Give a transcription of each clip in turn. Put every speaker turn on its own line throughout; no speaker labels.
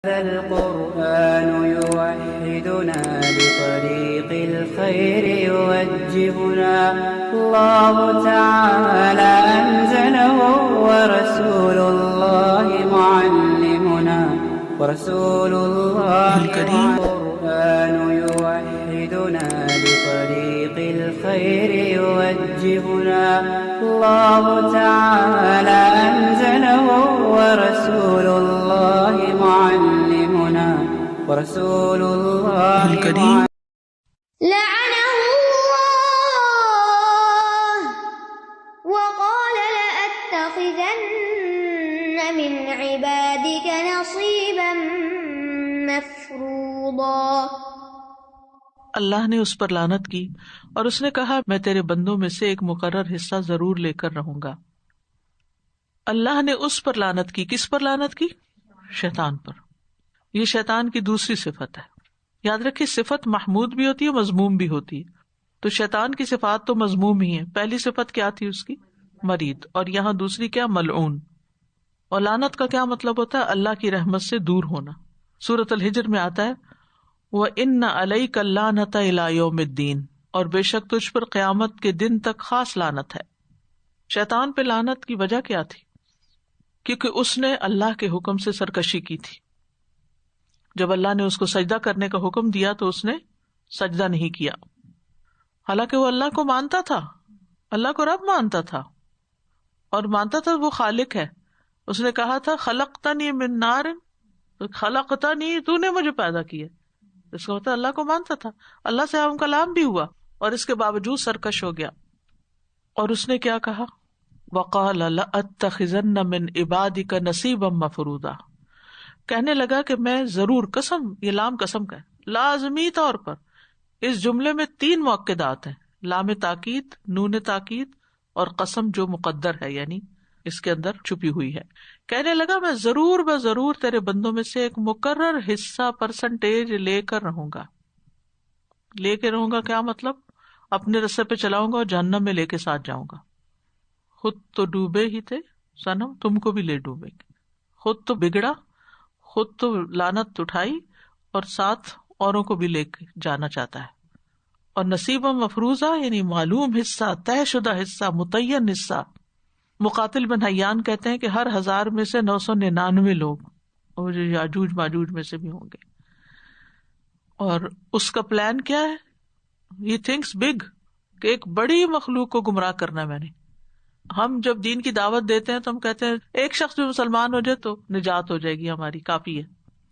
القرآن يوحدنا لطريق الخير يوجهنا الله تعالى أنزله ورسول الله معلمنا القرآن يوحدنا لطريق الخير يوجهنا الله تعالى أنزله ورسول الله معلمنا
لعنه الله وقال لأتخذن من عبادك نصيبا مفروضا۔
اللہ نے اس پر لعنت کی اور اس نے کہا میں تیرے بندوں میں سے ایک مقرر حصہ ضرور لے کر رہوں گا۔ اللہ نے اس پر لعنت کی، کس پر لعنت کی؟ شیطان پر۔ یہ شیطان کی دوسری صفت ہے۔ یاد رکھیے صفت محمود بھی ہوتی ہے، مذموم بھی ہوتی ہے۔ تو شیطان کی صفات تو مذموم ہی ہے۔ پہلی صفت کیا تھی اس کی؟ مرید، اور یہاں دوسری کیا؟ ملعون۔ اور لعنت کا کیا مطلب ہوتا ہے؟ اللہ کی رحمت سے دور ہونا۔ سورۃ الحجر میں آتا ہے وَإِنَّ عَلَيْكَ اللَّعْنَةَ إِلَىٰ يَوْمِ الدِّينِ، اور بے شک تجھ پر قیامت کے دن تک خاص لعنت ہے۔ شیطان پہ لعنت کی وجہ کیا تھی؟ کیونکہ اس نے اللہ کے حکم سے سرکشی کی تھی۔ جب اللہ نے اس کو سجدہ کرنے کا حکم دیا تو اس نے سجدہ نہیں کیا، حالانکہ وہ اللہ کو مانتا تھا، اللہ کو رب مانتا تھا اور مانتا تھا وہ خالق ہے۔ اس نے کہا تھا خلقتنی من نار، خلقتنی، تو نے مجھے پیدا کیا۔ اس کا مطلب اللہ کو مانتا تھا، اللہ سے ہم کلام بھی ہوا اور اس کے باوجود سرکش ہو گیا۔ اور اس نے کیا کہا؟ وقال لأتخذن من عبادک نصیبا مفروضا، کہنے لگا کہ میں ضرور، قسم، یہ لام قسم کا ہے، لازمی طور پر۔ اس جملے میں 3 مؤکدات ہیں، لام تاکید، نون تاکید اور قسم جو مقدر ہے، یعنی اس کے اندر چھپی ہوئی ہے۔ کہنے لگا میں ضرور بضرور تیرے بندوں میں سے ایک مقرر حصہ پرسنٹیج لے کر رہوں گا۔ لے کے رہوں گا کیا مطلب؟ اپنے رستے پہ چلاؤں گا اور جہنم میں لے کے ساتھ جاؤں گا۔ خود تو ڈوبے ہی تھے صنم، تم کو بھی لے ڈوبیں گے۔ خود تو بگڑا، خود تو لعنت اٹھائی اور ساتھ اوروں کو بھی لے کے جانا چاہتا ہے۔ اور نصیب مفروضہ یعنی معلوم حصہ، طے شدہ حصہ، متعین حصہ۔ مقاتل بن حیان کہتے ہیں کہ ہر 1000 میں سے 999 لوگ اور جو یاجوج ماجوج میں سے بھی ہوں گے۔ اور اس کا پلان کیا ہے؟ ہی تھنکس بگ، کہ ایک بڑی مخلوق کو گمراہ کرنا۔ میں نے، ہم جب دین کی دعوت دیتے ہیں تو ہم کہتے ہیں ایک شخص بھی مسلمان ہو جائے تو نجات ہو جائے گی ہماری، کافی ہے۔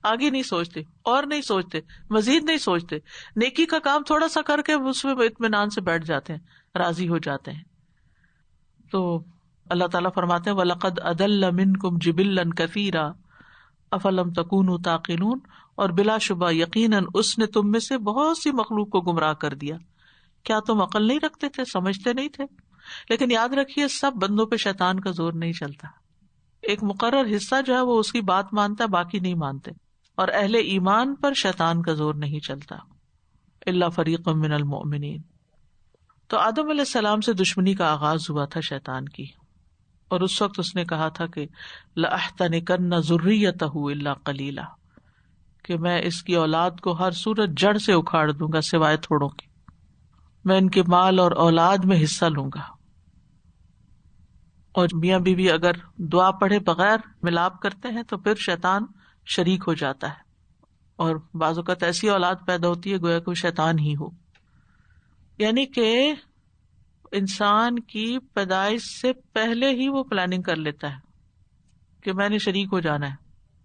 آگے نہیں سوچتے اور نہیں سوچتے، مزید نہیں سوچتے، نیکی کا کام تھوڑا سا کر کے اس میں اطمینان سے بیٹھ جاتے ہیں، راضی ہو جاتے ہیں۔ تو اللہ تعالیٰ فرماتے ہیں وَلَقَدْ أَضَلَّ مِنْكُمْ جِبِلًّا كَثِيرًا أَفَلَمْ تَكُونُوا تَعْقِلُونَ، اور بلا شبہ یقیناً اس نے تم میں سے بہت سی مخلوق کو گمراہ کر دیا، کیا تم عقل نہیں رکھتے تھے، سمجھتے نہیں تھے؟ لیکن یاد رکھیے سب بندوں پہ شیطان کا زور نہیں چلتا۔ ایک مقرر حصہ جو ہے وہ اس کی بات مانتا ہے، باقی نہیں مانتے۔ اور اہل ایمان پر شیطان کا زور نہیں چلتا، الا فریق من المؤمنین۔ تو آدم علیہ السلام سے دشمنی کا آغاز ہوا تھا شیطان کی، اور اس وقت اس نے کہا تھا کہ لَأَحْتَنِكَنَّ ذُرِّيَّتَهُ إِلَّا قَلِيلًا، کہ میں اس کی اولاد کو ہر صورت جڑ سے اکھاڑ دوں گا سوائے تھوڑوں کے، میں ان کے مال اور اولاد میں حصہ لوں گا۔ اور میاں بیوی اگر دعا پڑھے بغیر ملاپ کرتے ہیں تو پھر شیطان شریک ہو جاتا ہے، اور بعض اوقات ایسی اولاد پیدا ہوتی ہے گویا کہ شیطان ہی ہو۔ یعنی کہ انسان کی پیدائش سے پہلے ہی وہ پلاننگ کر لیتا ہے کہ میں نے شریک ہو جانا ہے،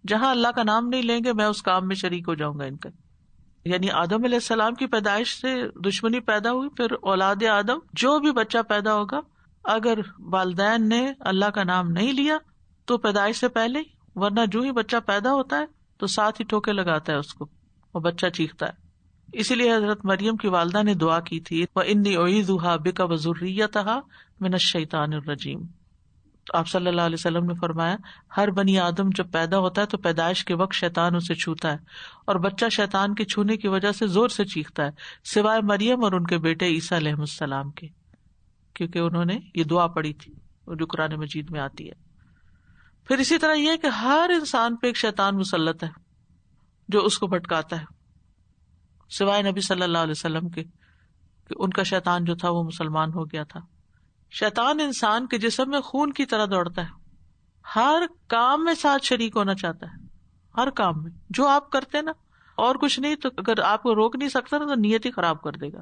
جہاں اللہ کا نام نہیں لیں گے میں اس کام میں شریک ہو جاؤں گا ان کا۔ یعنی آدم علیہ السلام کی پیدائش سے دشمنی پیدا ہوئی، پھر اولاد آدم جو بھی بچہ پیدا ہوگا اگر والدین نے اللہ کا نام نہیں لیا تو پیدائش سے پہلے ہی، ورنہ جو ہی بچہ پیدا ہوتا ہے تو ساتھ ہی ٹھوکے لگاتا ہے اس کو، اور بچہ چیختا ہے۔ اسی لیے حضرت مریم کی والدہ نے دعا کی تھی وَإِنِّي أُعِيذُهَا بِكَ وَذُرِّيَّتَهَا مِنَ الشَّيْطَانِ الرَّجِيمِ۔ آپ صلی اللہ علیہ وسلم نے فرمایا ہر بنی آدم جب پیدا ہوتا ہے تو پیدائش کے وقت شیطان اسے چھوتا ہے، اور بچہ شیطان کے چھونے کی وجہ سے زور سے چیختا ہے، سوائے مریم اور ان کے بیٹے عیسیٰ علیہ السلام کے، کیونکہ انہوں نے یہ دعا پڑھی تھی جو قرآن مجید میں آتی ہے۔ پھر اسی طرح یہ کہ ہر انسان پہ ایک شیطان مسلط ہے، جو اس کو بھٹکاتا ہے، سوائے نبی صلی اللہ علیہ وسلم کے کہ ان کا شیطان جو تھا وہ مسلمان ہو گیا تھا۔ شیطان انسان کے جسم میں خون کی طرح دوڑتا ہے، ہر کام میں ساتھ شریک ہونا چاہتا ہے، ہر کام میں جو آپ کرتے ہیں نا، اور کچھ نہیں تو اگر آپ کو روک نہیں سکتا نا تو نیت ہی خراب کر دے گا۔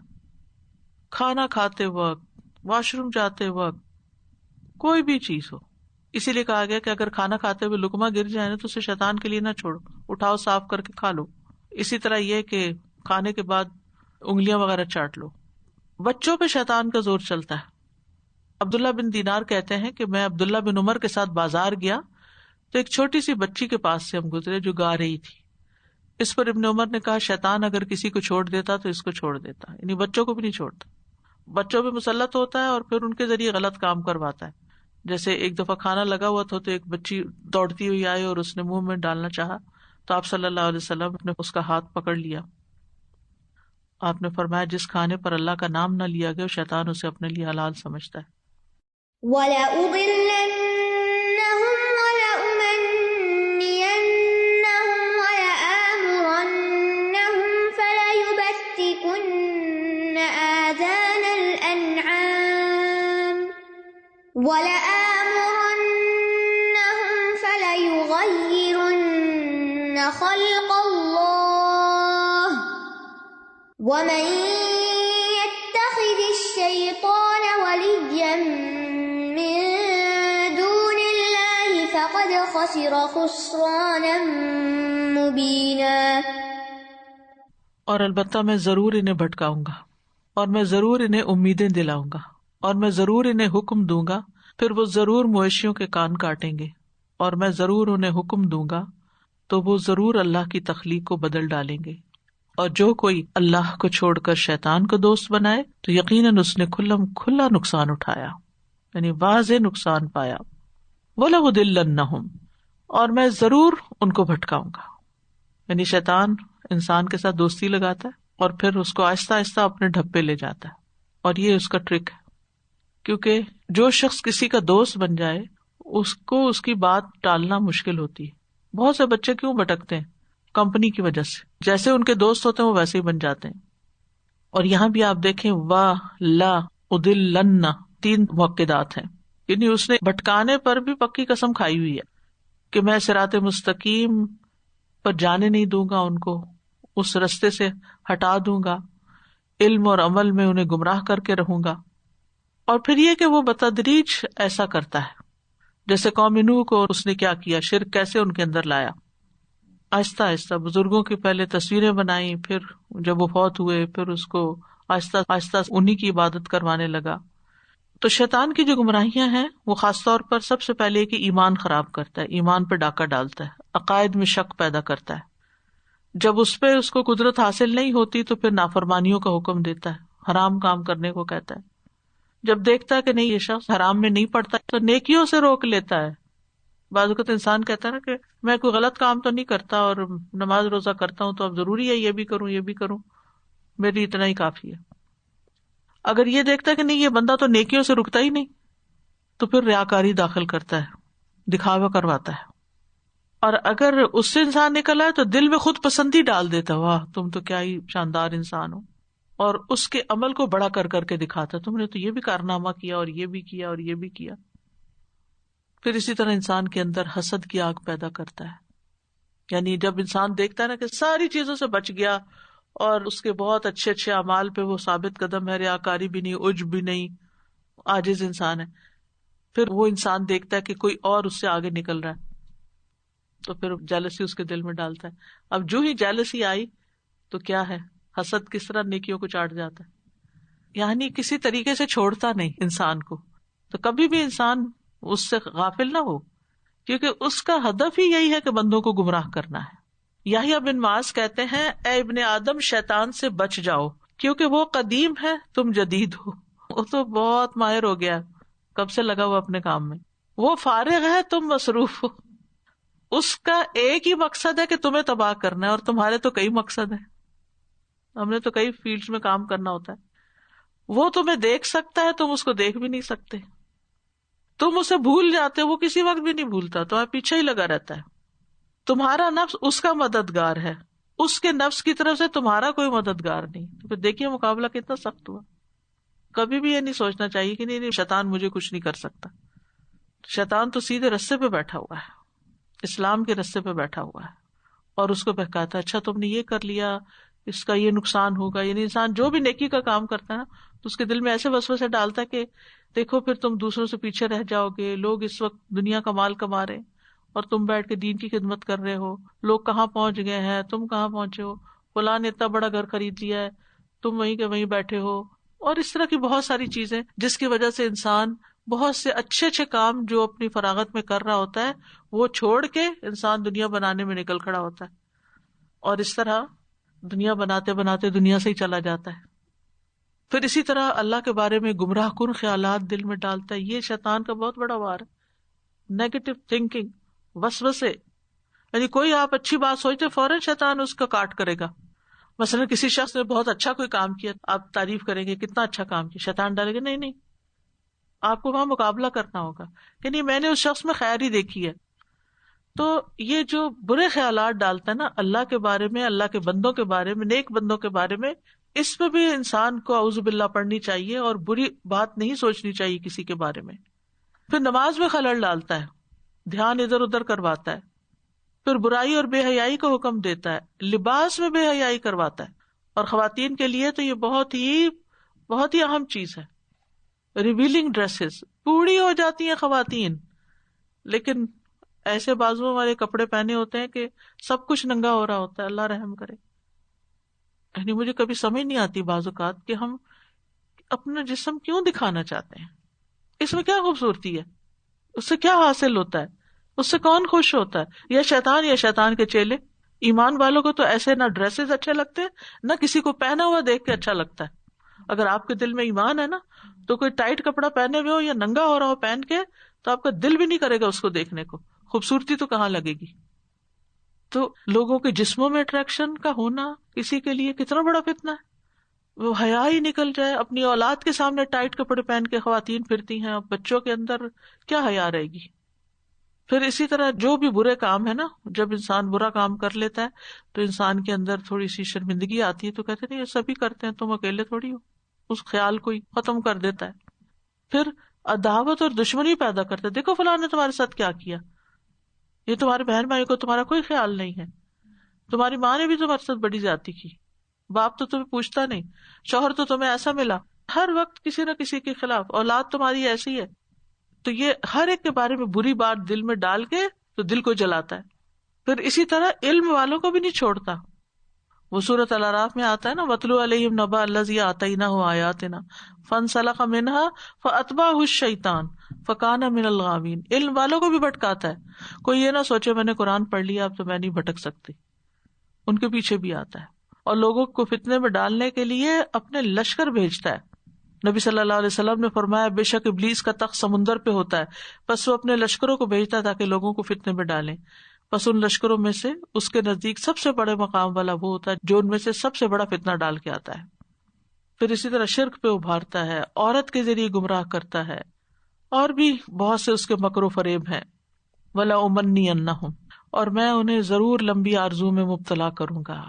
کھانا کھاتے وقت، واش روم جاتے وقت، کوئی بھی چیز ہو، اسی لیے کہا گیا کہ اگر کھانا کھاتے ہوئے لقمہ گر جائے نا تو اسے شیطان کے لیے نہ چھوڑو، اٹھاؤ صاف کر کے کھا لو۔ اسی طرح یہ کہ کھانے کے بعد انگلیاں وغیرہ چاٹ لو۔ بچوں پہ شیطان کا زور چلتا ہے۔ عبداللہ بن دینار کہتے ہیں کہ میں عبداللہ بن عمر کے ساتھ بازار گیا تو ایک چھوٹی سی بچی کے پاس سے ہم گزرے جو گا رہی تھی۔ اس پر ابن عمر نے کہا شیطان اگر کسی کو چھوڑ دیتا تو اس کو چھوڑ دیتا، یعنی بچوں کو بھی نہیں چھوڑتا، بچوں پہ مسلط ہوتا ہے اور پھر ان کے ذریعے غلط کام کرواتا ہے۔ جیسے ایک دفعہ کھانا لگا ہوا تھا تو ایک بچی دوڑتی ہوئی آئی اور اس نے منہ میں ڈالنا چاہا تو آپ صلی اللہ علیہ وسلم نے اس کا ہاتھ پکڑ لیا۔ آپ نے فرمایا جس کھانے پر اللہ کا نام نہ لیا گیا شیطان اسے اپنے لیے حلال سمجھتا ہے۔
وَلَأُضِلَّنَّهُمْ وَلَأُمَنِّيَنَّهُمْ وَلَآمُرَنَّهُمْ فَلَيُبَتِّكُنَّ آذَانَ الْأَنْعَامِ وَلَآمُرَنَّهُمْ فَلَيُغَيِّرُنَّ خَلْقَ اللَّهِ وَمَن يَتَّخِذِ الشَّيْطَانَ وَلِيًّا مِّن دُونِ اللَّهِ فَقَدْ خَسِرَ خُسْرَانًا مُّبِينًا۔
اور البتہ میں ضرور انہیں بھٹکاؤں گا، اور میں ضرور انہیں امیدیں دلاؤں گا، اور میں ضرور انہیں حکم دوں گا، پھر وہ ضرور مویشیوں کے کان کاٹیں گے، اور میں ضرور انہیں حکم دوں گا تو وہ ضرور اللہ کی تخلیق کو بدل ڈالیں گے۔ اور جو کوئی اللہ کو چھوڑ کر شیطان کو دوست بنائے تو یقیناً اس نے کھلا نقصان اٹھایا، یعنی واضح نقصان پایا۔ وَلَأُضِلَّنَّهُمْ، اور میں ضرور ان کو بھٹکاؤں گا، یعنی شیطان انسان کے ساتھ دوستی لگاتا ہے اور پھر اس کو آہستہ آہستہ اپنے ڈھپے لے جاتا ہے، اور یہ اس کا ٹرک ہے، کیونکہ جو شخص کسی کا دوست بن جائے اس کو اس کی بات ٹالنا مشکل ہوتی ہے۔ بہت سے بچے کیوں بھٹکتے ہیں؟ کمپنی کی وجہ سے، جیسے ان کے دوست ہوتے ہیں وہ ویسے ہی بن جاتے ہیں۔ اور یہاں بھی آپ دیکھیں وَلَأُضِلَّنَّ 3 مؤکدات ہیں، یعنی اس نے بھٹکانے پر بھی پکی قسم کھائی ہوئی ہے کہ میں صراط مستقیم پر جانے نہیں دوں گا، ان کو اس رستے سے ہٹا دوں گا، علم اور عمل میں انہیں گمراہ کر کے رہوں گا۔ اور پھر یہ کہ وہ بتدریج ایسا کرتا ہے، جیسے قوم نوح کو اس نے کیا کیا، شرک کیسے ان کے اندر لایا، آہستہ آہستہ بزرگوں کی پہلے تصویریں بنائی، پھر جب وہ فوت ہوئے پھر اس کو آہستہ آہستہ انہی کی عبادت کروانے لگا۔ تو شیطان کی جو گمراہیاں ہیں وہ خاص طور پر سب سے پہلے کہ ایمان خراب کرتا ہے، ایمان پہ ڈاکہ ڈالتا ہے، عقائد میں شک پیدا کرتا ہے۔ جب اس پہ اس کو قدرت حاصل نہیں ہوتی تو پھر نافرمانیوں کا حکم دیتا ہے، حرام کام کرنے کو کہتا ہے۔ جب دیکھتا ہے کہ نہیں یہ شخص حرام میں نہیں پڑتا تو نیکیوں سے روک لیتا ہے۔ بعض اوقات انسان کہتا ہے نا کہ میں کوئی غلط کام تو نہیں کرتا اور نماز روزہ کرتا ہوں تو اب ضروری ہے یہ بھی کروں، میری اتنا ہی کافی ہے۔ اگر یہ دیکھتا ہے کہ نہیں یہ بندہ تو نیکیوں سے رکتا ہی نہیں تو پھر ریاکاری داخل کرتا ہے، دکھاوا کرواتا ہے۔ اور اگر اس سے انسان نکل آئے تو دل میں خود پسندی ڈال دیتا، واہ تم تو کیا ہی شاندار انسان ہو، اور اس کے عمل کو بڑا کر کے دکھاتا، تم نے تو یہ بھی کارنامہ کیا اور یہ بھی کیا اور یہ بھی کیا۔ پھر اسی طرح انسان کے اندر حسد کی آگ پیدا کرتا ہے، یعنی جب انسان دیکھتا ہے نا کہ ساری چیزوں سے بچ گیا اور اس کے بہت اچھے اعمال پہ وہ ثابت قدم ہے، ریاکاری بھی نہیں، عجب بھی نہیں، عاجز انسان ہے، پھر وہ انسان دیکھتا ہے کہ کوئی اور اس سے آگے نکل رہا ہے تو پھر جیلسی اس کے دل میں ڈالتا ہے۔ اب جو ہی جیلسی آئی تو کیا ہے، حسد کس طرح نیکیوں کو چاٹ جاتا ہے، یعنی کسی طریقے سے چھوڑتا نہیں انسان کو۔ تو کبھی بھی انسان اس سے غافل نہ ہو، کیونکہ اس کا ہدف ہی یہی ہے کہ بندوں کو گمراہ کرنا ہے۔ یحییٰ بن معاذ کہتے ہیں اے ابن آدم شیطان سے بچ جاؤ، کیونکہ وہ قدیم ہے تم جدید ہو۔ وہ تو بہت ماہر ہو گیا، کب سے لگا ہوا اپنے کام میں، وہ فارغ ہے تم مصروف ہو۔ اس کا ایک ہی مقصد ہے کہ تمہیں تباہ کرنا ہے، اور تمہارے تو کئی مقصد ہیں، ہم نے تو کئی فیلڈز میں کام کرنا ہوتا ہے۔ وہ تمہیں دیکھ سکتا ہے، تم اس کو دیکھ بھی نہیں سکتے، تم اسے بھول جاتے ہو، وہ کسی وقت بھی نہیں بھولتا، تمہیں پیچھے ہی لگا رہتا ہے۔ تمہارا نفس اس کا مددگار ہے، اس کے نفس کی طرف سے تمہارا کوئی مددگار نہیں. تو پھر دیکھیے مقابلہ کتنا سخت ہوا. کبھی بھی یہ نہیں سوچنا چاہیے کہ نہیں شیطان مجھے کچھ نہیں کر سکتا. شیطان تو سیدھے رستے پہ بیٹھا ہوا ہے, اسلام کے رستے پہ بیٹھا ہوا ہے, اور اس کو بہکاتا ہے اچھا تم نے یہ کر لیا, اس کا یہ نقصان ہوگا. یعنی انسان جو بھی نیکی کا کام کرتا ہے نا تو اس کے دل میں ایسے وسوسے ڈالتا ہے کہ دیکھو پھر تم دوسروں سے پیچھے رہ جاؤ گے, لوگ اس وقت دنیا کا مال کما رہے ہیں اور تم بیٹھ کے دین کی خدمت کر رہے ہو, لوگ کہاں پہنچ گئے ہیں, تم کہاں پہنچے ہو, فلاں نے اتنا بڑا گھر خرید لیا ہے, تم وہیں کے وہیں بیٹھے ہو. اور اس طرح کی بہت ساری چیزیں جس کی وجہ سے انسان بہت سے اچھے اچھے کام جو اپنی فراغت میں کر رہا ہوتا ہے وہ چھوڑ کے انسان دنیا بنانے میں نکل کھڑا ہوتا ہے, اور اس طرح دنیا بناتے بناتے دنیا سے ہی چلا جاتا ہے. پھر اسی طرح اللہ کے بارے میں گمراہ کن خیالات دل میں ڈالتا ہے. یہ شیطان کا بہت بڑا وار ہے. نیگیٹو تھنکنگ, وسوسے, یعنی کوئی آپ اچھی بات سوچتے فوراً شیطان اس کا کاٹ کرے گا. مثلا کسی شخص نے بہت اچھا کوئی کام کیا, آپ تعریف کریں گے کتنا اچھا کام کیا, شیطان ڈالے گا نہیں, آپ کو وہاں مقابلہ کرنا ہوگا کہ نہیں میں نے اس شخص میں خیر ہی دیکھی ہے. تو یہ جو برے خیالات ڈالتا ہے نا اللہ کے بارے میں, اللہ کے بندوں کے بارے میں, نیک بندوں کے بارے میں, اس پہ بھی انسان کو اعوذ باللہ پڑھنی چاہیے اور بری بات نہیں سوچنی چاہیے کسی کے بارے میں. پھر نماز میں خلل ڈالتا ہے, دھیان ادھر ادھر کرواتا ہے. پھر برائی اور بے حیائی کا حکم دیتا ہے, لباس میں بے حیائی کرواتا ہے. اور خواتین کے لیے تو یہ بہت ہی اہم چیز ہے. ریویلنگ ڈریسز, پوری ہو جاتی ہیں خواتین, لیکن ایسے بازوؤں والے کپڑے پہنے ہوتے ہیں کہ سب کچھ ننگا ہو رہا ہوتا ہے. اللہ رحم کرے. یعنی مجھے کبھی سمجھ نہیں آتی بعض اوقات کہ ہم اپنا جسم کیوں دکھانا چاہتے ہیں, اس میں کیا خوبصورتی ہے, اس سے کیا حاصل ہوتا ہے, اس سے کون خوش ہوتا ہے, یا شیطان کے چیلے. ایمان والوں کو تو ایسے نہ ڈریسز اچھے لگتے ہیں نہ کسی کو پہنا ہوا دیکھ کے اچھا لگتا ہے. اگر آپ کے دل میں ایمان ہے نا تو کوئی ٹائٹ کپڑا پہنے ہوئے ہو یا ننگا ہو رہا ہو پہن کے تو آپ کا دل بھی نہیں کرے گا اس کو دیکھنے کو. خوبصورتی تو کہاں لگے گی. تو لوگوں کے جسموں میں اٹریکشن کا ہونا کسی کے لیے کتنا بڑا فتنہ ہے. وہ حیا ہی نکل جائے, اپنی اولاد کے سامنے ٹائٹ کپڑے پہن کے خواتین پھرتی ہیں, بچوں کے اندر کیا حیا رہے گی. پھر اسی طرح جو بھی برے کام ہے نا, جب انسان برا کام کر لیتا ہے تو انسان کے اندر تھوڑی سی شرمندگی آتی ہے, تو کہتے نہیں یہ سبھی کرتے ہیں تم اکیلے تھوڑی ہو. اس خیال کو ہی ختم کر دیتا ہے. پھر عداوت اور دشمنی پیدا کرتا ہے, دیکھو فلاں نے تمہارے ساتھ کیا کیا, یہ تمہارے بہن بھائی کو تمہارا کوئی خیال نہیں ہے, تمہاری ماں نے بھی تمہارے ساتھ بڑی زیادتی کی, باپ تو تمہیں پوچھتا نہیں, شوہر تو تمہیں ایسا ملا, ہر وقت کسی نہ کسی کے خلاف, اولاد تمہاری ایسی ہے. تو یہ ہر ایک کے بارے میں بری بات دل میں ڈال کے تو دل کو جلاتا ہے. پھر اسی طرح علم والوں کو بھی نہیں چھوڑتا. وہ سورۃ الاعراف میں آتا ہے نا, وَاتْلُ عَلَيْهِمْ نَبَأَ الَّذِي آتَيْنَاهُ آيَاتِنَا فَانسَلَخَ مِنْهَا فَأَتْبَعَهُ الشَّيْطَانُ فَكَانَ مِنَ الْغَاوِينَ. علم والوں کو بھی بھٹکاتا ہے. کوئی یہ نہ سوچے میں نے قرآن پڑھ لیا اب تو میں نہیں بھٹک سکتی, ان کے پیچھے بھی آتا ہے اور لوگوں کو فتنے میں ڈالنے کے لیے اپنے لشکر بھیجتا ہے. نبی صلی اللہ علیہ وسلم نے فرمایا بے شک ابلیس کا تخت سمندر پہ ہوتا ہے, پس وہ اپنے لشکروں کو بھیجتا ہے تاکہ لوگوں کو فتنے میں ڈالیں. پس ان لشکروں میں سے اس کے نزدیک سب سے بڑے مقام والا وہ ہوتا ہے جو ان میں سے سب سے بڑا فتنہ ڈال کے آتا ہے. پھر اسی طرح شرک پہ ابھارتا ہے, عورت کے ذریعے گمراہ کرتا ہے, اور بھی بہت سے اس کے مکر و فریب ہیں. وَلَأُمَنِّيَنَّهُمْ, اور میں انہیں ضرور لمبی آرزو میں مبتلا کروں گا.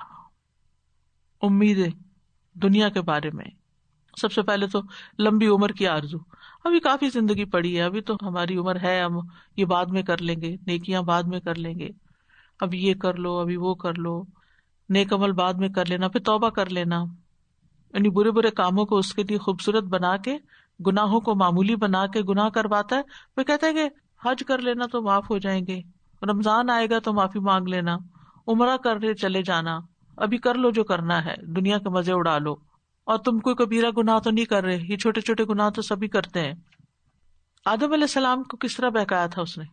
امیدیں دنیا کے بارے میں, سب سے پہلے تو لمبی عمر کی آرزو. ابھی کافی زندگی پڑی ہے, ابھی تو ہماری عمر ہے, ہم یہ بعد میں کر لیں گے, نیکیاں بعد میں کر لیں گے, ابھی یہ کر لو, ابھی وہ کر لو, نیک عمل بعد میں کر لینا, پھر توبہ کر لینا. یعنی برے برے کاموں کو اس کے لیے خوبصورت بنا کے, گناہوں کو معمولی بنا کے گناہ کرواتا ہے. وہ کہتا ہے کہ حج کر لینا تو معاف ہو جائیں گے, رمضان آئے گا تو معافی مانگ لینا, عمرہ کر کے چلے جانا, ابھی کر لو جو کرنا ہے, دنیا کے مزے اڑا لو. اور تم کوئی کبیرہ گناہ تو نہیں کر رہے, یہ چھوٹے چھوٹے گناہ تو سبھی کرتے ہیں. آدم علیہ السلام کو کس طرح بہکایا تھا اس نے,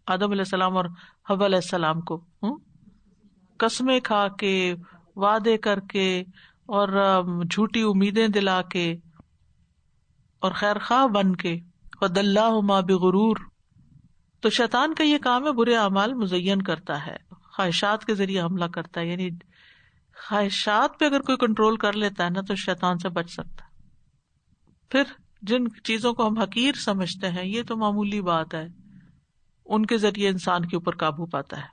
آدم علیہ السلام اور حوا علیہ السلام کو قسمیں کھا کے, وعدے کر کے, اور جھوٹی امیدیں دلا کے, اور خیر خواہ بن کے. فَدَلَّاهُمَا بِغُرُورٍ. تو شیطان کا یہ کام ہے, برے اعمال مزین کرتا ہے, خواہشات کے ذریعے حملہ کرتا ہے. یعنی خواہشات پہ اگر کوئی کنٹرول کر لیتا ہے نا تو شیطان سے بچ سکتا ہے. پھر جن چیزوں کو ہم حقیر سمجھتے ہیں یہ تو معمولی بات ہے, ان کے ذریعے انسان کے اوپر قابو پاتا ہے.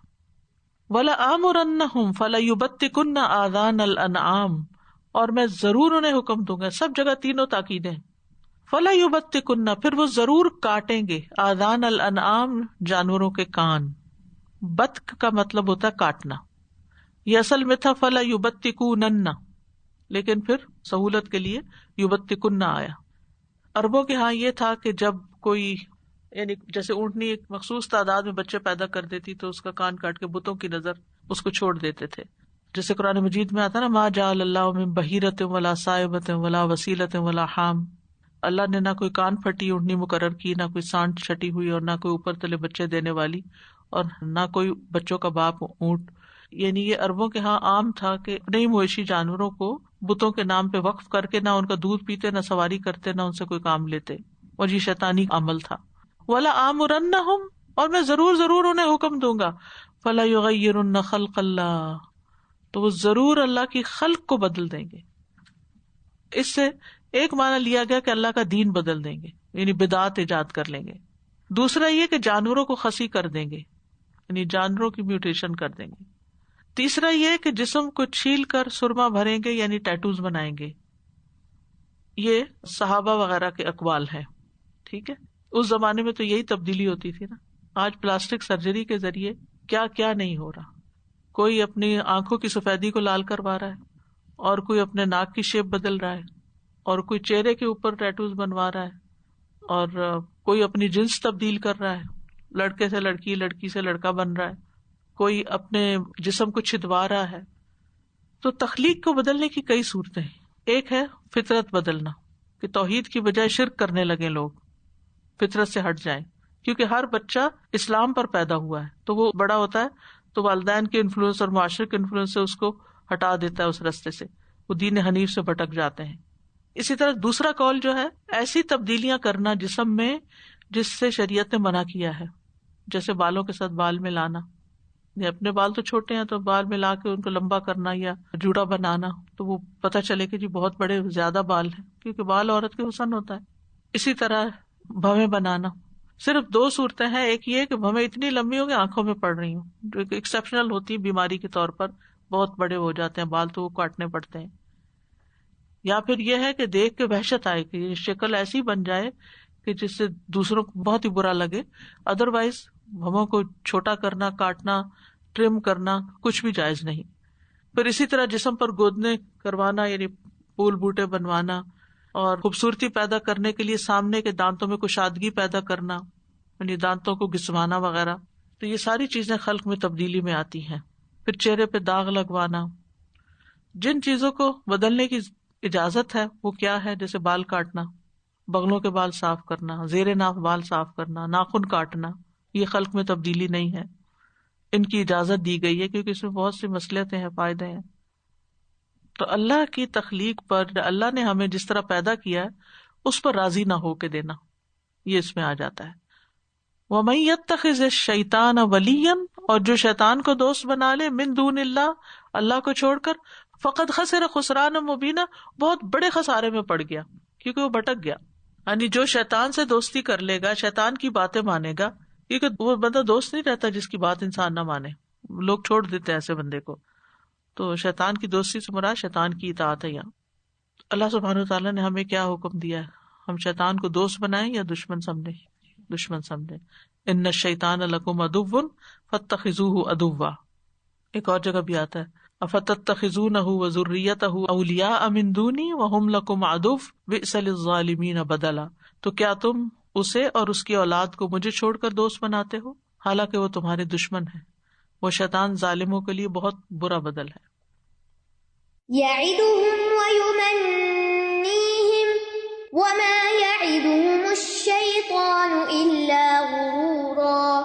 وَلَآمُرَنَّهُمْ فَلَيُبَتِّكُنَّ آذَانَ الْأَنْعَامِ، اور میں ضرور انہیں حکم دوں گا. سب جگہ تینوں تاکیدیں. فَلَيُبَتِّكُنَّ، پھر وہ ضرور کاٹیں گے. آذان الانعام، جانوروں کے کان. بتک کا مطلب ہوتا ہے کاٹنا. یہ اصل میں تھا فَلَيُبَتِّكُونَنَّ، لیکن پھر سہولت کے لیے یبتکن آیا. عربوں کے ہاں یہ تھا کہ جب کوئی، یعنی جیسے اونٹنی ایک مخصوص تعداد میں بچے پیدا کر دیتی تو اس کا کان کاٹ کے بتوں کی نظر اس کو چھوڑ دیتے تھے. جیسے قرآن مجید میں آتا نا، ما جعل اللہ من بحیرۃ ولا صائبۃ ولا وسیلۃ ولا حام، اللہ نے نہ کوئی کان پھٹی اونٹنی مقرر کی، نہ کوئی سانڈ چھٹی ہوئی، اور نہ کوئی اوپر تلے بچے دینے والی، اور نہ کوئی بچوں کا باپ اونٹ. یعنی یہ عربوں کے ہاں عام تھا کہ اپنے ہی مویشی جانوروں کو بتوں کے نام پہ وقف کر کے نہ ان کا دودھ پیتے، نہ سواری کرتے، نہ ان سے کوئی کام لیتے، اور یہ شیطانی عمل تھا. وَلَآمُرَنَّهُمْ، اور میں ضرور انہیں حکم دوں گا. فَلَيُغَيِّرُنَّ خَلْقَ اللَّهِ، تو وہ ضرور اللہ کی خلق کو بدل دیں گے. اس سے ایک معنی لیا گیا کہ اللہ کا دین بدل دیں گے، یعنی بدعت ایجاد کر لیں گے. دوسرا یہ کہ جانوروں کو خسی کر دیں گے، یعنی جانوروں کی میوٹیشن کر دیں گے. تیسرا یہ کہ جسم کو چھیل کر سرما بھریں گے، یعنی ٹیٹوز بنائیں گے. یہ صحابہ وغیرہ کے اقوال ہیں. ٹھیک ہے، اس زمانے میں تو یہی تبدیلی ہوتی تھی نا. آج پلاسٹک سرجری کے ذریعے کیا کیا نہیں ہو رہا. کوئی اپنی آنکھوں کی سفیدی کو لال کروا رہا ہے، اور کوئی اپنے ناک کی شیپ بدل رہا ہے، اور کوئی چہرے کے اوپر ٹیٹوز بنوا رہا ہے، اور کوئی اپنی جنس تبدیل کر رہا ہے، لڑکے سے لڑکی، لڑکی سے لڑکا بن رہا ہے، کوئی اپنے جسم کو چھدوا رہا ہے. تو تخلیق کو بدلنے کی کئی صورتیں ہیں. ایک ہے فطرت بدلنا، کہ توحید کی بجائے شرک کرنے لگے لوگ، فطرت سے ہٹ جائیں. کیونکہ ہر بچہ اسلام پر پیدا ہوا ہے، تو وہ بڑا ہوتا ہے تو والدین کے انفلوئنس اور معاشرے کے انفلوئنس سے اس کو ہٹا دیتا ہے اس رستے سے، وہ دین حنیف سے بھٹک جاتے ہیں. اسی طرح دوسرا قول جو ہے، ایسی تبدیلیاں کرنا جسم میں جس سے شریعت نے منع کیا ہے، جیسے بالوں کے ساتھ بال میں لانا. اپنے بال تو چھوٹے ہیں تو بال میں لا کے ان کو لمبا کرنا یا جوڑا بنانا، تو وہ پتہ چلے کہ جی بہت بڑے زیادہ بال ہیں، کیونکہ بال عورت کے حسن ہوتا ہے. اسی طرح بھویں بنانا. صرف دو صورتیں ہیں، ایک یہ کہ بھویں اتنی لمبی ہو کہ آنکھوں میں پڑ رہی ہوں، جو ایک ایکسیپشنل ہوتی ہے بیماری کے طور پر، بہت بڑے ہو جاتے ہیں بال تو وہ کاٹنے پڑتے ہیں. یا پھر یہ ہے کہ دیکھ کے وحشت آئے کہ یہ شکل ایسی بن جائے کہ جس سے دوسروں کو بہت ہی برا لگے. ادروائز بھووں کو چھوٹا کرنا، کاٹنا، ٹرم کرنا کچھ بھی جائز نہیں. پھر اسی طرح جسم پر گودنے کروانا، یعنی پھول بوٹے بنوانا، اور خوبصورتی پیدا کرنے کے لیے سامنے کے دانتوں میں کشادگی پیدا کرنا، یعنی دانتوں کو گھسوانا وغیرہ. تو یہ ساری چیزیں خلق میں تبدیلی میں آتی ہیں. پھر چہرے پہ داغ لگوانا. جن چیزوں کو بدلنے کی اجازت ہے وہ کیا ہے، جیسے بال کاٹنا، بغلوں کے بال صاف کرنا، زیر ناف بال صاف کرنا، ناخن کاٹنا، یہ خلق میں تبدیلی نہیں ہے. ان کی اجازت دی گئی ہے کیونکہ اس میں بہت سی مصلحتیں ہیں، فائدے ہیں. تو اللہ کی تخلیق پر، اللہ نے ہمیں جس طرح پیدا کیا ہے اس پر راضی نہ ہو کے دینا، یہ اس میں آ جاتا ہے. وَمَن يَتَّخِذِ الشَّيْطَانَ وَلِيًّا، اور جو شیطان کو دوست بنا لے، من دون اللہ، اللہ کو چھوڑ کر، فقد خسر خسرانا مبینا، بہت بڑے خسارے میں پڑ گیا، کیونکہ وہ بھٹک گیا. یعنی جو شیطان سے دوستی کر لے گا، شیطان کی باتیں مانے گا، کیونکہ وہ بندہ دوست نہیں رہتا جس کی بات انسان نہ مانے، لوگ چھوڑ دیتے ہیں ایسے بندے کو. تو شیطان کی دوستی سے مراد شیطان کی اطاعت ہے. یہاں اللہ سبحانہ وتعالیٰ نے ہمیں کیا حکم دیا ہے، ہم شیطان کو دوست بنائیں یا دشمن سمجھیں؟ دشمن سمجھیں. ان الشیطان لکم عدو فاتخذوہ عدوا. ایک اور جگہ بھی آتا ہے، افتتخذونہ وذریتہ اولیاء من دونی وہم لکم عدو بئس للظالمین بدلا. تو کیا تم اسے اور اس کی اولاد کو مجھے چھوڑ کر دوست بناتے ہو، حالانکہ وہ تمہارے دشمن ہیں. وہ شیطان ظالموں کے لیے بہت برا بدل ہے.
یعدہم ویمنیہم وما یعدہم الشیطان الا غرورا.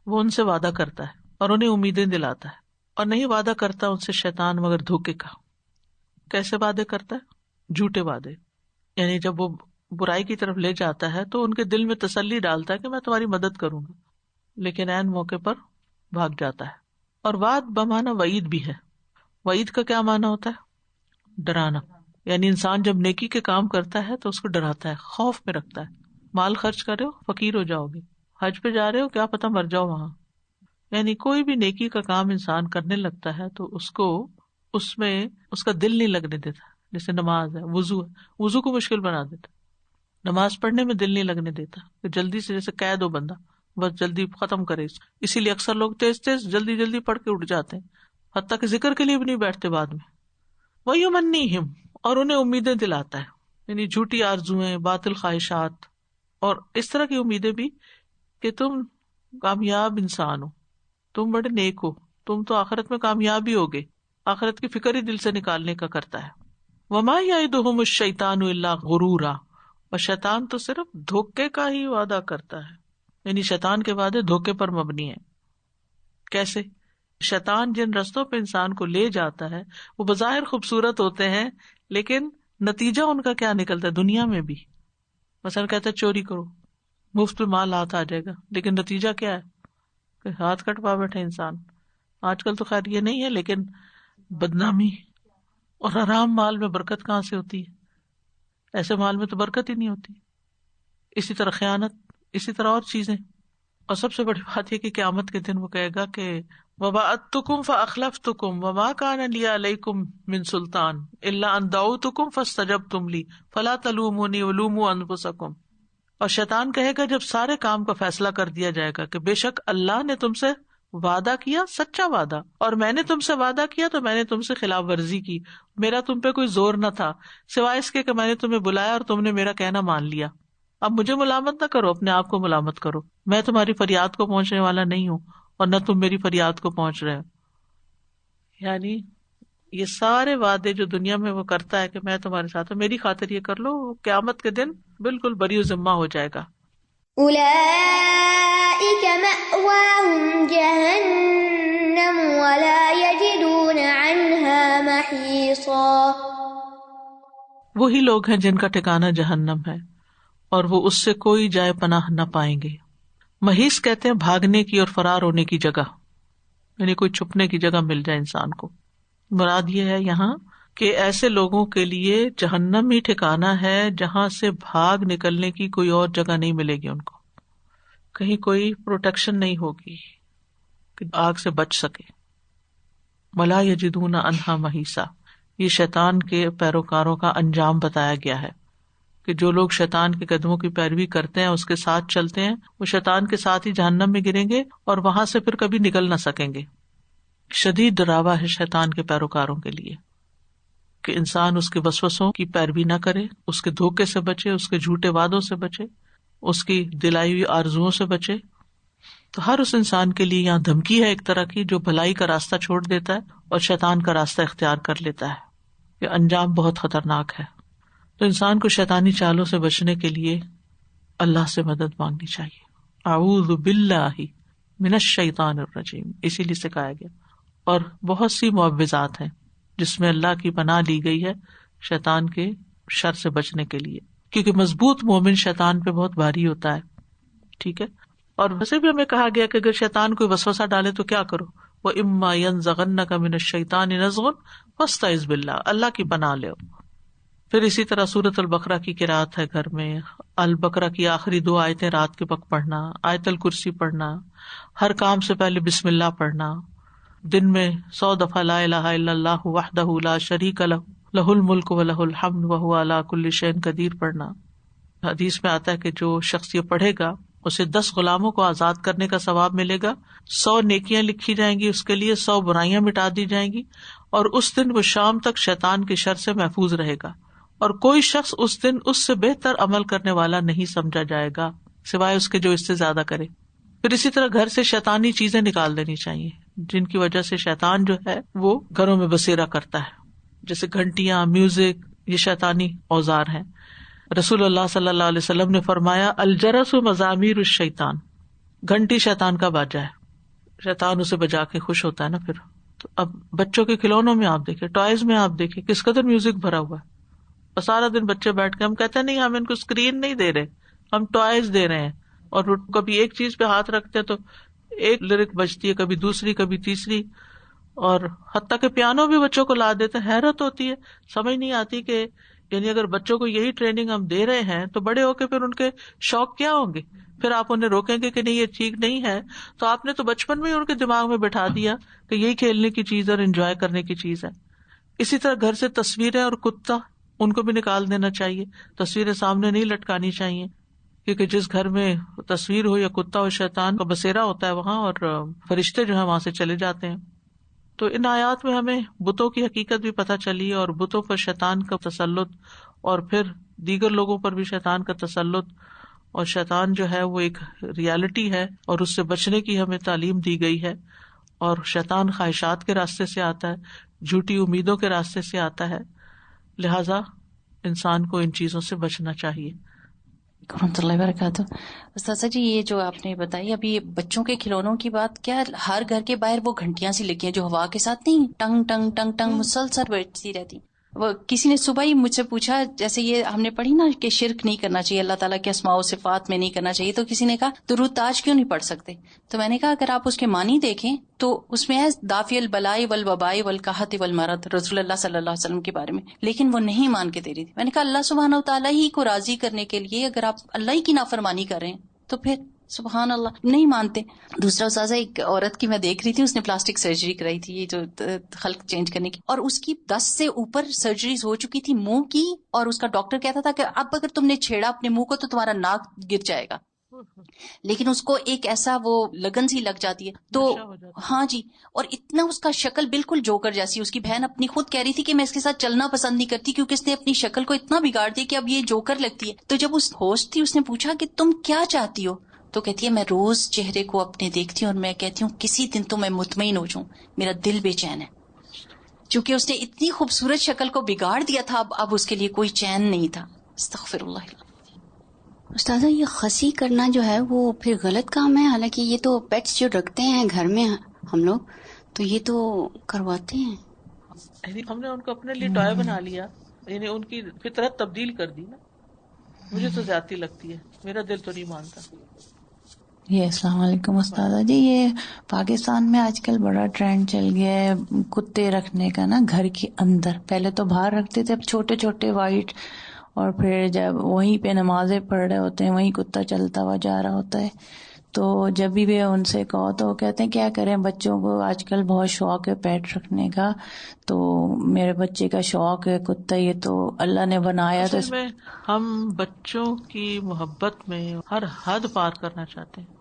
وہ ان سے وعدہ کرتا ہے اور انہیں امیدیں دلاتا ہے، اور نہیں وعدہ کرتا ان سے شیطان مگر دھوکے کا. کیسے وعدے کرتا ہے؟ جھوٹے وعدے. یعنی جب وہ برائی کی طرف لے جاتا ہے تو ان کے دل میں تسلی ڈالتا ہے کہ میں تمہاری مدد کروں گا، لیکن عین موقع پر بھاگ جاتا ہے. اور وعد بمانا وعید بھی ہے. وعید کا کیا معنی ہوتا ہے؟ ڈرانا. یعنی انسان جب نیکی کے کام کرتا ہے تو اس کو ڈراتا ہے، خوف میں رکھتا ہے. مال خرچ کر رہے ہو فقیر ہو جاؤ گے، حج پہ جا رہے ہو کیا پتہ مر جاؤ وہاں، یعنی کوئی بھی نیکی کا کام انسان کرنے لگتا ہے تو اس کو اس میں اس کا دل نہیں لگنے دیتا. جیسے نماز ہے، وضو ہے، وضو کو مشکل بنا دیتا. نماز پڑھنے میں دل نہیں لگنے دیتا کہ جلدی سے جیسے قید ہو بندہ، بس جلدی ختم کرے. اسی لیے اکثر لوگ تیز تیز جلدی جلدی پڑھ کے اٹھ جاتے ہیں، حتیٰ کہ ذکر کے لیے بھی نہیں بیٹھتے بعد میں. وَيُمَنِّيهِمْ، اور انہیں امیدیں دلاتا ہے، یعنی جھوٹی آرزویں، باطل خواہشات اور اس طرح کی امیدیں بھی کہ تم کامیاب انسان ہو، تم بڑے نیک ہو، تم تو آخرت میں کامیاب ہی ہوگے. آخرت کی فکر ہی دل سے نکالنے کا کرتا ہے. وَمَا يَعِدُهُمُ الشَّيْطَانُ إِلَّا غُرُورًا، اور شیطان تو صرف دھوکے کا ہی وعدہ کرتا ہے. یعنی شیطان کے وعدے دھوکے پر مبنی ہیں. کیسے؟ شیطان جن رستوں پہ انسان کو لے جاتا ہے وہ بظاہر خوبصورت ہوتے ہیں، لیکن نتیجہ ان کا کیا نکلتا ہے دنیا میں بھی. مثلا کہتا ہے چوری کرو، مفت میں مال ہاتھ آ جائے گا، لیکن نتیجہ کیا ہے کہ ہاتھ کٹوا بیٹھے انسان. آج کل تو خیر یہ نہیں ہے، لیکن بدنامی اور حرام مال میں برکت کہاں سے ہوتی ہے؟ ایسے مال میں تو برکت ہی نہیں ہوتی. اسی طرح خیانت، اسی طرح اور چیزیں. اور سب سے بڑی بات یہ کہ قیامت کے دن وہ کہے گا کہ وَوَعَدتُّكُمْ فَأَخْلَفْتُكُمْ وَمَا كَانَ لِيَ عَلَيْكُمْ مِنْ سُلْطَانٍ إِلَّا أَنْ دَعَوْتُكُمْ فَاسْتَجَبْتُمْ لِي فَلَا تَلُومُونِي وَلُومُوا أَنفُسَكُمْ. اور شیطان کہے گا جب سارے کام کا فیصلہ کر دیا جائے گا کہ بے شک اللہ نے تم سے وعدہ کیا، سچا وعدہ، اور میں نے تم سے وعدہ کیا تو میں نے تم سے خلاف ورزی کی، میرا تم پہ کوئی زور نہ تھا سوائے اس کے کہ میں نے تمہیں بلایا اور تم نے میرا کہنا مان لیا. اب مجھے ملامت نہ کرو، اپنے آپ کو ملامت کرو. میں تمہاری فریاد کو پہنچنے والا نہیں ہوں اور نہ تم میری فریاد کو پہنچ رہے ہو. یعنی یہ سارے وعدے جو دنیا میں وہ کرتا ہے کہ میں تمہارے ساتھ ہوں، میری خاطر یہ کر لو، قیامت کے دن بالکل بری و ذمہ ہو جائے گا.
أولئك مأواهم جهنم ولا يجدون عنها محيصا.
وہی لوگ ہیں جن کا ٹھکانہ جہنم ہے اور وہ اس سے کوئی جائے پناہ نہ پائیں گے. محیص کہتے ہیں بھاگنے کی اور فرار ہونے کی جگہ، یعنی کوئی چھپنے کی جگہ مل جائے انسان کو. مراد یہ ہے یہاں کہ ایسے لوگوں کے لیے جہنم ہی ٹھکانہ ہے جہاں سے بھاگ نکلنے کی کوئی اور جگہ نہیں ملے گی. ان کو کہیں کوئی پروٹیکشن نہیں ہوگی کہ آگ سے بچ سکے. ولا یجدون عنہا محیصا، یہ شیطان کے پیروکاروں کا انجام بتایا گیا ہے کہ جو لوگ شیطان کے قدموں کی پیروی کرتے ہیں، اس کے ساتھ چلتے ہیں، وہ شیطان کے ساتھ ہی جہنم میں گریں گے اور وہاں سے پھر کبھی نکل نہ سکیں گے. شدید ڈراوا ہے شیطان کے پیروکاروں کے لیے کہ انسان اس کے وسوسوں کی پیروی نہ کرے، اس کے دھوکے سے بچے، اس کے جھوٹے وعدوں سے بچے، اس کی دلائی ہوئی آرزوؤں سے بچے. تو ہر اس انسان کے لیے یہاں دھمکی ہے ایک طرح کی جو بھلائی کا راستہ چھوڑ دیتا ہے اور شیطان کا راستہ اختیار کر لیتا ہے. یہ انجام بہت خطرناک ہے. تو انسان کو شیطانی چالوں سے بچنے کے لیے اللہ سے مدد مانگنی چاہیے. اعوذ باللہ من الشیطان الرجیم، اسی لیے سکھایا گیا. اور بہت سی معوذات ہیں جس میں اللہ کی پناہ لی گئی ہے شیطان کے شر سے بچنے کے لیے، کیونکہ مضبوط مومن شیطان پہ بہت بھاری ہوتا ہے. ٹھیک ہے. اور ویسے بھی ہمیں کہا گیا کہ اگر شیطان کوئی وسوسہ ڈالے تو کیا کرو، وَإِمَّا يَنزَغَنَّكَ مِنَ الشَّيْطَانِ نَزْغٌ فَاسْتَعِذْ بِاللَّهِ، اللہ کی پناہ لو. پھر اسی طرح سورۃ البقرہ کی قرأت ہے گھر میں، البقرہ کی آخری 2 آیتیں رات کے وقت پڑھنا، آیت الکرسی پڑھنا، ہر کام سے پہلے بسم اللہ پڑھنا، دن میں 100 دفعہ لا الہ الا اللہ وحدہ لا شریک لہ لہ الملک و لہ الحمد وہو علی کل شیء قدیر پڑھنا. حدیث میں آتا ہے کہ جو شخص یہ پڑھے گا اسے 10 غلاموں کو آزاد کرنے کا ثواب ملے گا، 100 نیکیاں لکھی جائیں گی اس کے لیے، 100 برائیاں مٹا دی جائیں گی، اور اس دن وہ شام تک شیطان کے شر سے محفوظ رہے گا، اور کوئی شخص اس دن اس سے بہتر عمل کرنے والا نہیں سمجھا جائے گا سوائے اس کے جو اس سے زیادہ کرے. پھر اسی طرح گھر سے شیطانی چیزیں نکال دینی چاہیے جن کی وجہ سے شیطان جو ہے وہ گھروں میں بسیرا کرتا ہے، جیسے گھنٹیاں، میوزک، یہ شیطانی اوزار ہیں. رسول اللہ صلی اللہ علیہ وسلم نے فرمایا الجرس مزامیر الشیطان، گھنٹی شیطان کا باجا ہے، شیطان اسے بجا کے خوش ہوتا ہے نا. پھر تو اب بچوں کے کھلونوں میں آپ دیکھیں، ٹوائز میں آپ دیکھیں کس قدر میوزک بھرا ہوا ہے، اور سارا دن بچے بیٹھ کے ہم کہتے ہیں نہیں ہم ان کو اسکرین نہیں دے رہے، ہم ٹوائز دے رہے ہیں، اور کبھی ایک چیز پہ ہاتھ رکھتے ہیں تو ایک لیرک بجتی ہے، کبھی دوسری، کبھی تیسری، اور حتیٰ کہ پیانو بھی بچوں کو لا دیتے ہیں. حیرت ہوتی ہے، سمجھ نہیں آتی کہ یعنی اگر بچوں کو یہی ٹریننگ ہم دے رہے ہیں تو بڑے ہو کے پھر ان کے شوق کیا ہوں گے. پھر آپ انہیں روکیں گے کہ نہیں یہ ٹھیک نہیں ہے، تو آپ نے تو بچپن میں ہی ان کے دماغ میں بٹھا دیا کہ یہی کھیلنے کی چیز اور انجوائے کرنے کی چیز ہے. اسی طرح گھر سے تصویریں اور کتا ان کو بھی نکال دینا چاہیے، تصویریں سامنے نہیں لٹکانی چاہیے، کیونکہ جس گھر میں تصویر ہو یا کتا ہو شیطان کا بسیرا ہوتا ہے وہاں، اور فرشتے جو ہیں وہاں سے چلے جاتے ہیں. تو ان آیات میں ہمیں بتوں کی حقیقت بھی پتہ چلی اور بتوں پر شیطان کا تسلط اور پھر دیگر لوگوں پر بھی شیطان کا تسلط، اور شیطان جو ہے وہ ایک ریالٹی ہے اور اس سے بچنے کی ہمیں تعلیم دی گئی ہے. اور شیطان خواہشات کے راستے سے آتا ہے، جھوٹی امیدوں کے راستے سے آتا ہے، لہذا انسان کو ان چیزوں سے بچنا چاہیے.
رحمۃ اللہ وبرکاتہ. استاذہ جی یہ جو آپ نے بتائی ابھی بچوں کے کھلونوں کی بات، کیا ہر گھر کے باہر وہ گھنٹیاں سی لگی ہیں جو ہوا کے ساتھ نہیں ٹنگ ٹنگ ٹنگ ٹنگ مسلسل بجتی رہتی؟ وہ کسی نے صبح ہی مجھ سے پوچھا، جیسے یہ ہم نے پڑھی نا کہ شرک نہیں کرنا چاہیے، اللہ تعالیٰ کے اسماء و صفات میں نہیں کرنا چاہیے، تو کسی نے کہا درود تاج کیوں نہیں پڑھ سکتے؟ تو میں نے کہا اگر آپ اس کے معنی دیکھیں تو اس میں ہے دافع البلاء والوباء والقحط والمرض، رسول اللہ صلی اللہ علیہ وسلم کے بارے میں، لیکن وہ نہیں مان کے دے رہی تھی. میں نے کہا اللہ سبحانہ وتعالیٰ ہی کو راضی کرنے کے لیے اگر آپ اللہ ہی کی نافرمانی کر رہے ہیں تو پھر سبحان اللہ نہیں مانتے. دوسرا استاذہ ایک عورت کی میں دیکھ رہی تھی، اس نے پلاسٹک سرجری کرائی تھی، یہ جو خلق چینج کرنے کی، اور اس کی 10 سے اوپر سرجریز ہو چکی تھی منہ کی، اور اس کا ڈاکٹر کہتا تھا کہ اب اگر تم نے چھیڑا اپنے منہ کو تو تمہارا ناک گر جائے گا، لیکن اس کو ایک ایسا وہ لگن سی لگ جاتی ہے تو ہاں جی. اور اتنا اس کا شکل بالکل جوکر جیسی، اس کی بہن اپنی خود کہہ رہی تھی کہ میں اس کے ساتھ چلنا پسند نہیں کرتی کیونکہ اس نے اپنی شکل کو اتنا بگاڑ دیا کہ اب یہ جوکر لگتی ہے. تو جب اس ہوسٹ تھی اس نے پوچھا کہ تم کیا چاہتی ہو، تو کہتی ہے میں روز چہرے کو اپنے دیکھتی ہوں اور میں کہتی ہوں کسی دن تو میں مطمئن ہو جاؤں، میرا دل بے چین ہے، چونکہ اس نے اتنی خوبصورت شکل کو بگاڑ دیا تھا، اب اس کے لیے کوئی چین نہیں تھا. استغفر اللہ.
استاذہ یہ خسی کرنا جو ہے وہ پھر غلط کام ہے؟ حالانکہ یہ تو پیٹس جو رکھتے ہیں گھر میں ہم لوگ تو یہ تو کرواتے ہیں.
ہم نے ان کو اپنے لیے ٹوائے بنا لیا، یعنی ان کی فطرت تبدیل کر دی نا. مجھے تو زیادتی لگتی ہے، میرا دل تو نہیں مانتا.
یہ السلام علیکم استاذہ جی، یہ پاکستان میں آج کل بڑا ٹرینڈ چل گیا ہے کتے رکھنے کا نا گھر کے اندر. پہلے تو باہر رکھتے تھے، اب چھوٹے چھوٹے وائٹ، اور پھر جب وہیں پہ نمازیں پڑھ رہے ہوتے ہیں وہیں کتا چلتا ہوا جا رہا ہوتا ہے. تو جب بھی ان سے کہو تو وہ کہتے ہیں کیا کریں، بچوں کو آج کل بہت شوق ہے پیٹ رکھنے کا، تو میرے بچے کا شوق ہے کتا، یہ تو اللہ نے بنایا. تو
میں ہم بچوں کی محبت میں ہر حد پار کرنا چاہتے ہیں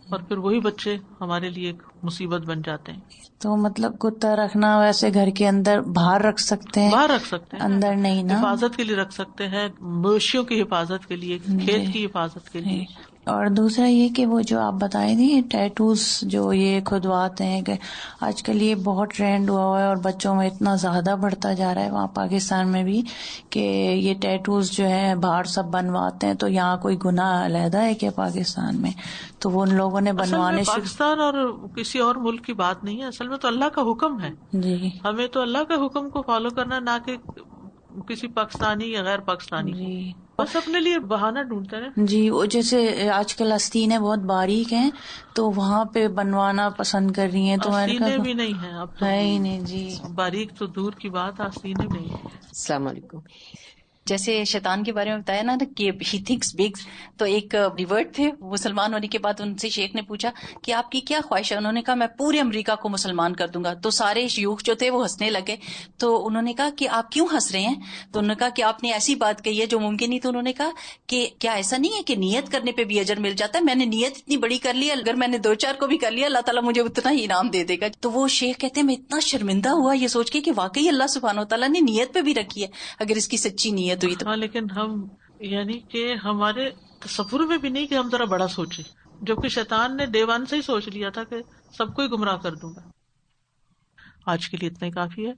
اور پھر وہی بچے ہمارے لیے ایک مصیبت بن جاتے ہیں. تو
مطلب کتا رکھنا ویسے گھر کے اندر باہر رکھ سکتے ہیں،
باہر رکھ سکتے ہیں،
اندر نہیں نا،
حفاظت کے لیے رکھ سکتے ہیں، مویشیوں کی حفاظت کے لیے، کھیت کی حفاظت کے لیے.
اور دوسرا یہ کہ وہ جو آپ بتائے تھے ٹیٹوز جو یہ کھدواتے ہیں، کہ آج کل یہ بہت ٹرینڈ ہوا ہے اور بچوں میں اتنا زیادہ بڑھتا جا رہا ہے وہاں پاکستان میں بھی، کہ یہ ٹیٹوز جو ہے باہر سب بنواتے ہیں. تو یہاں کوئی گناہ علیحدہ ہے کہ پاکستان میں؟ تو وہ ان لوگوں نے بنوانے
پاکستان اور کسی اور ملک کی بات نہیں ہے، اصل میں تو اللہ کا حکم ہے. جی ہمیں تو اللہ کے حکم کو فالو کرنا، نہ کہ کسی پاکستانی یا غیر پاکستانی. جی بس اپنے لیے بہانہ ڈھونڈتے ہیں. جی
وہ جیسے آج کل آستینیں بہت باریک ہیں تو وہاں پہ بنوانا پسند کر رہی ہیں. تو
آستینیں بھی نہیں ہیں اب تو،
ہے ہی نہیں. جی
باریک تو دور کی بات، آستینیں نہیں.
السلام علیکم.
جیسے شیطان کے بارے میں بتایا نا کہ ہی تھنکس بگ، تو ایک ریورٹ تھے مسلمان ہونے کے بعد ان سے شیخ نے پوچھا کہ آپ کی کیا خواہش ہے؟ انہوں نے کہا میں پورے امریکہ کو مسلمان کر دوں گا. تو سارے شیوخ جو تھے وہ ہنسنے لگے. تو انہوں نے کہا کہ آپ کیوں ہنس رہے ہیں؟ تو انہوں نے کہا کہ آپ نے ایسی بات کہی ہے جو ممکن نہیں. تو انہوں نے کہا کہ کیا ایسا نہیں ہے کہ نیت کرنے پہ بھی اجر مل جاتا ہے؟ میں نے نیت اتنی بڑی کر لی، اگر میں نے 2-4 کو بھی کر لیا اللہ تعالیٰ مجھے اتنا ہی انعام دے دے گا. تو وہ شیخ کہتے ہیں میں اتنا شرمندہ ہوا یہ سوچ کے کہ واقعی اللہ سبحانہ و تعالیٰ نے نیت پہ بھی رکھی ہے اگر اس کی سچی نیت ہوئی تو.
لیکن ہم یعنی کہ ہمارے تصور میں بھی نہیں کہ ہم ذرا بڑا سوچیں، جبکہ شیطان نے ڈے 1 سے ہی سوچ لیا تھا کہ سب کو ہی گمراہ کر دوں گا. آج کے لیے اتنا ہی کافی ہے.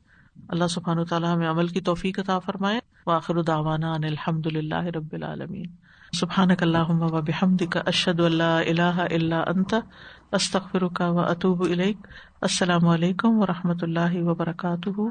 اللہ سبحانہ و تعالیٰ ہمیں عمل کی توفیق عطا فرمائے. وآخر دعوانا ان الحمد للہ رب العالمین. سبحانک اللہم و بحمدک، اشہد ان لا الہ الا انت، استغفرک و اتوب الیک. السلام علیکم و رحمۃ اللہ وبرکاتہ.